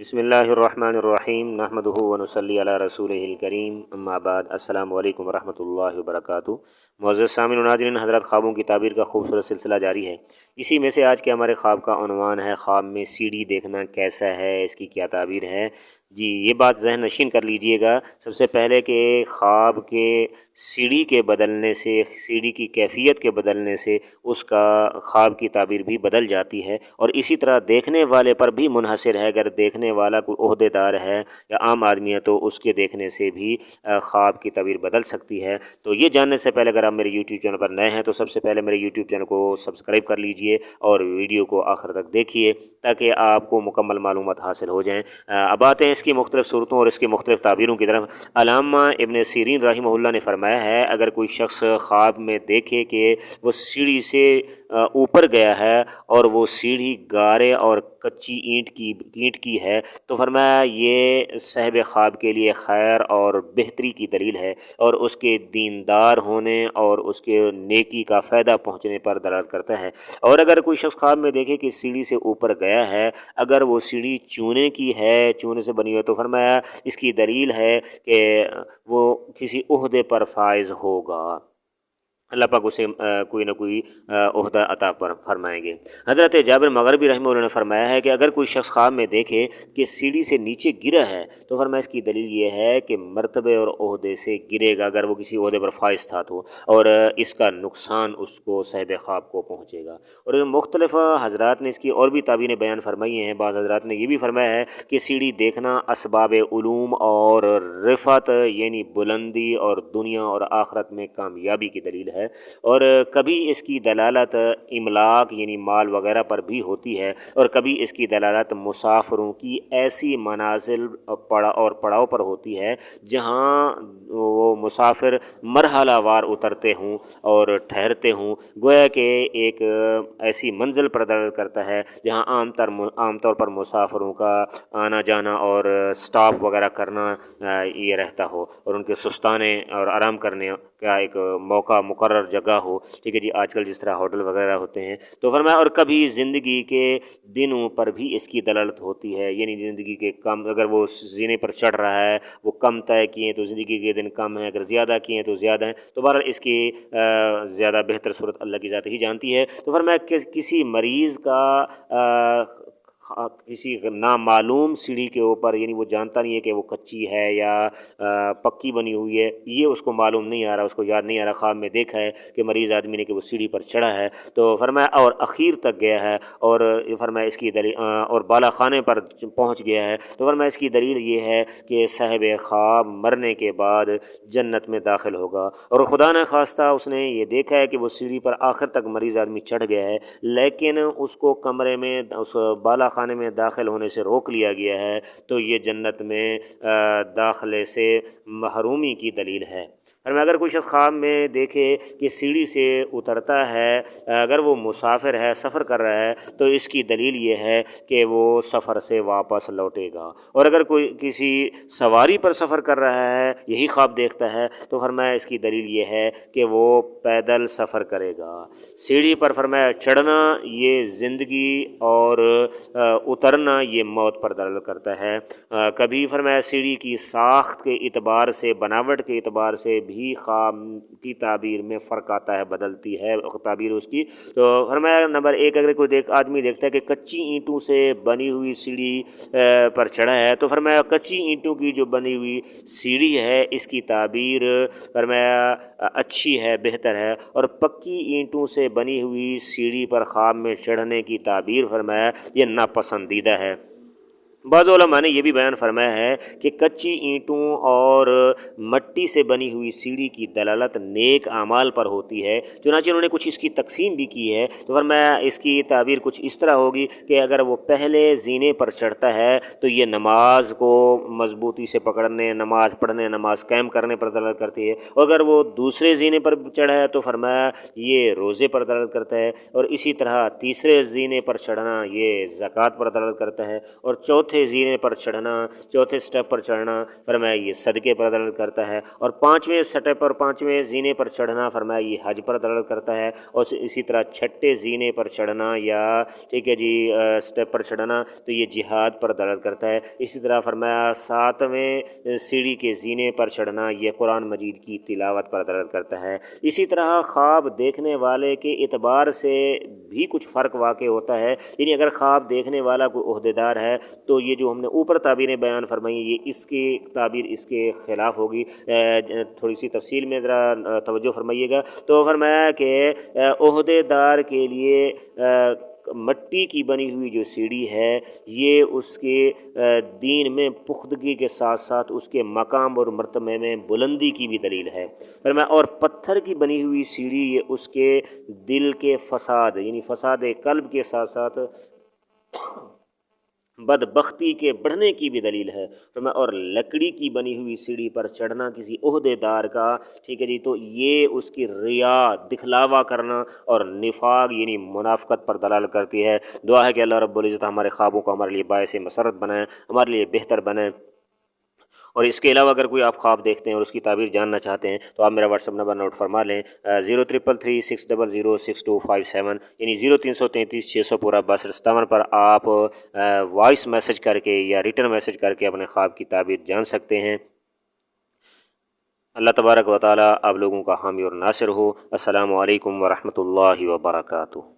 بسم اللہ الرحمن الرحیم نحمدہ ونصلی علی رسولہ الکریم اما بعد السلام علیکم ورحمۃ اللہ وبرکاتہ۔ معزز سامعین و ناظرین حضرات، خوابوں کی تعبیر کا خوبصورت سلسلہ جاری ہے۔ اسی میں سے آج کے ہمارے خواب کا عنوان ہے خواب میں سیڑھی دیکھنا کیسا ہے، اس کی کیا تعبیر ہے۔ جی یہ بات ذہن نشین کر لیجئے گا سب سے پہلے کہ خواب کے سیڑھی کے بدلنے سے، سیڑھی کی کیفیت کے بدلنے سے اس کا خواب کی تعبیر بھی بدل جاتی ہے، اور اسی طرح دیکھنے والے پر بھی منحصر ہے۔ اگر دیکھنے والا کوئی عہدے دار ہے یا عام آدمی ہے تو اس کے دیکھنے سے بھی خواب کی تعبیر بدل سکتی ہے۔ تو یہ جاننے سے پہلے اگر آپ میرے یوٹیوب چینل پر نئے ہیں تو سب سے پہلے میرے یوٹیوب چینل کو سبسکرائب کر لیجئے اور ویڈیو کو آخر تک دیکھیے تاکہ آپ کو مکمل معلومات حاصل ہو جائیں۔ اب آتے ہیں اس کی مختلف صورتوں اور اس کی مختلف تعبیروں کی طرف۔ علامہ ابن سیرین رحمہ اللہ نے فرمایا ہے، اگر کوئی شخص خواب میں دیکھے کہ وہ سیڑھی سے اوپر گیا ہے اور وہ سیڑھی گارے اور کچی اینٹ کی ہے تو فرمایا یہ صاحب خواب کے لیے خیر اور بہتری کی دلیل ہے، اور اس کے دیندار ہونے اور اس کے نیکی کا فائدہ پہنچنے پر دلالت کرتا ہے۔ اور اگر کوئی شخص خواب میں دیکھے کہ سیڑھی سے اوپر گیا ہے، اگر وہ سیڑھی چونے کی ہے، چونے سے بنی ہوئی، تو فرمایا اس کی دلیل ہے کہ وہ کسی عہدے پر فائز ہوگا، اللہ پاک اسے کوئی نہ کوئی عہدہ عطا فرمائیں گے۔ حضرت جابر مغربی رحمہ اللہ نے فرمایا ہے کہ اگر کوئی شخص خواب میں دیکھے کہ سیڑھی سے نیچے گرا ہے تو فرمایا اس کی دلیل یہ ہے کہ مرتبے اور عہدے سے گرے گا، اگر وہ کسی عہدے پر فائز تھا تو، اور اس کا نقصان اس کو صاحب خواب کو پہنچے گا۔ اور مختلف حضرات نے اس کی اور بھی تعبیریں بیان فرمائی ہیں۔ بعض حضرات نے یہ بھی فرمایا ہے کہ سیڑھی دیکھنا اسباب علوم اور رفعت یعنی بلندی اور دنیا اور آخرت میں کامیابی کی دلیل ہے، اور کبھی اس کی دلالت املاک یعنی مال وغیرہ پر بھی ہوتی ہے، اور کبھی اس کی دلالت مسافروں کی ایسی منازل اور پڑاؤ پر ہوتی ہے جہاں وہ مسافر مرحلہ وار اترتے ہوں اور ٹھہرتے ہوں، گویا کہ ایک ایسی منزل پر دلالت کرتا ہے جہاں عام طور پر مسافروں کا آنا جانا اور سٹاپ وغیرہ کرنا یہ رہتا ہو، اور ان کے سستانے اور آرام کرنے کا ایک موقع مقرر جگہ ہو۔ ٹھیک ہے جی، آج کل جس طرح ہوٹل وغیرہ ہوتے ہیں تو فرمایا، اور کبھی زندگی کے دنوں پر بھی اس کی دلالت ہوتی ہے، یعنی زندگی کے کم، اگر وہ زینے پر چڑھ رہا ہے، وہ کم طے کیے تو زندگی کے دن کم ہیں، اگر زیادہ کیے تو زیادہ ہیں، تو بہرحال اس کی زیادہ بہتر صورت اللہ کی ذات ہی جانتی ہے۔ تو فرمایا کہ کسی مریض کا کسی نامعلوم سیڑھی کے اوپر، یعنی وہ جانتا نہیں ہے کہ وہ کچی ہے یا پکی بنی ہوئی ہے، یہ اس کو معلوم نہیں آ رہا، اس کو یاد نہیں آ رہا، خواب میں دیکھا ہے کہ مریض آدمی نے کہ وہ سیڑھی پر چڑھا ہے، تو فرمایا اور اخیر تک گیا ہے، اور فرمایا اس کی دلیل اور بالا خانے پر پہنچ گیا ہے، تو فرمایا اس کی دلیل یہ ہے کہ صاحب خواب مرنے کے بعد جنت میں داخل ہوگا، اور خدا نہ خواستہ اس نے یہ دیکھا ہے کہ وہ سیڑھی پر آخر تک مریض آدمی چڑھ گیا ہے، لیکن اس کو کمرے میں، اس بالا خانے میں داخل ہونے سے روک لیا گیا ہے، تو یہ جنت میں داخلے سے محرومی کی دلیل ہے۔ اور اگر کوئی شخص خواب میں دیکھے کہ سیڑھی سے اترتا ہے، اگر وہ مسافر ہے، سفر کر رہا ہے، تو اس کی دلیل یہ ہے کہ وہ سفر سے واپس لوٹے گا، اور اگر کوئی کسی سواری پر سفر کر رہا ہے، یہی خواب دیکھتا ہے، تو فرمایا اس کی دلیل یہ ہے کہ وہ پیدل سفر کرے گا۔ سیڑھی پر فرمایا چڑھنا یہ زندگی اور اترنا یہ موت پر دلالت کرتا ہے۔ کبھی فرمایا سیڑھی کی ساخت کے اعتبار سے، بناوٹ کے اعتبار سے بھی خواب کی تعبیر میں فرق آتا ہے، بدلتی ہے تعبیر اس کی۔ تو فرمایا نمبر ایک، اگر کوئی آدمی دیکھتا ہے کہ کچی اینٹوں سے بنی ہوئی سیڑھی پر چڑھا ہے، تو فرمایا کچی اینٹوں کی جو بنی ہوئی سیڑھی ہے اس کی تعبیر فرمایا اچھی ہے، بہتر ہے، اور پکی اینٹوں سے بنی ہوئی سیڑھی پر خواب میں چڑھنے کی تعبیر فرمایا یہ ناپسندیدہ ہے۔ بعض علماء نے یہ بھی بیان فرمایا ہے کہ کچی اینٹوں اور مٹی سے بنی ہوئی سیڑھی کی دلالت نیک اعمال پر ہوتی ہے، چنانچہ انہوں نے کچھ اس کی تقسیم بھی کی ہے، تو فرمایا اس کی تعبیر کچھ اس طرح ہوگی کہ اگر وہ پہلے زینے پر چڑھتا ہے تو یہ نماز کو مضبوطی سے پکڑنے، نماز پڑھنے، نماز قائم کرنے پر دلالت کرتی ہے، اور اگر وہ دوسرے زینے پر چڑھا ہے تو فرمایا یہ روزے پر دلالت کرتا ہے، اور اسی طرح تیسرے زینے پر چڑھنا یہ زکوٰۃ پر دلالت کرتا ہے، اور چوتھے چوتھے زینے پر چڑھنا، چوتھے سٹیپ پر چڑھنا فرمایا یہ صدقے پر دلالت کرتا ہے، اور پانچویں سٹیپ پر، پانچویں زینے پر چڑھنا فرمایا یہ حج پر دلالت کرتا ہے، اور اسی طرح چھٹے زینے پر چڑھنا یا ٹھیک ہے جی سٹیپ پر چڑھنا تو یہ جہاد پر دلالت کرتا ہے۔ اسی طرح فرمایا ساتویں سیڑھی کے زینے پر چڑھنا یہ قرآن مجید کی تلاوت پر دلالت کرتا ہے۔ اسی طرح خواب دیکھنے والے کے اعتبار سے بھی کچھ فرق واقع ہوتا ہے، یعنی اگر خواب دیکھنے والا کوئی عہدیدار ہے تو یہ جو ہم نے اوپر تعبیریں بیان فرمائی یہ اس کی تعبیر اس کے خلاف ہوگی۔ تھوڑی سی تفصیل میں ذرا توجہ فرمائیے گا، تو فرمایا کہ عہدیدار کے لیے مٹی کی بنی ہوئی جو سیڑھی ہے یہ اس کے دین میں پختگی کے ساتھ ساتھ اس کے مقام اور مرتبے میں بلندی کی بھی دلیل ہے۔ فرمایا اور پتھر کی بنی ہوئی سیڑھی یہ اس کے دل کے فساد یعنی فساد قلب کے ساتھ ساتھ بدبختی کے بڑھنے کی بھی دلیل ہے۔ اور لکڑی کی بنی ہوئی سیڑھی پر چڑھنا کسی عہدیدار کا ٹھیک ہے جی تو یہ اس کی ریا دکھلاوا کرنا اور نفاق یعنی منافقت پر دلالت کرتی ہے۔ دعا ہے کہ اللہ رب العزت ہمارے خوابوں کو ہمارے لیے باعث مسرت بنائیں، ہمارے لیے بہتر بنائیں۔ اور اس کے علاوہ اگر کوئی آپ خواب دیکھتے ہیں اور اس کی تعبیر جاننا چاہتے ہیں تو آپ میرا واٹس ایپ نمبر نوٹ فرما لیں 0333600627 یعنی 0333600627 پورا 62 پر آپ وائس میسج کر کے یا ریٹن میسج کر کے اپنے خواب کی تعبیر جان سکتے ہیں۔ اللہ تبارک و تعالی آپ لوگوں کا حامی اور ناصر ہو۔ السلام علیکم ورحمۃ اللہ وبرکاتہ۔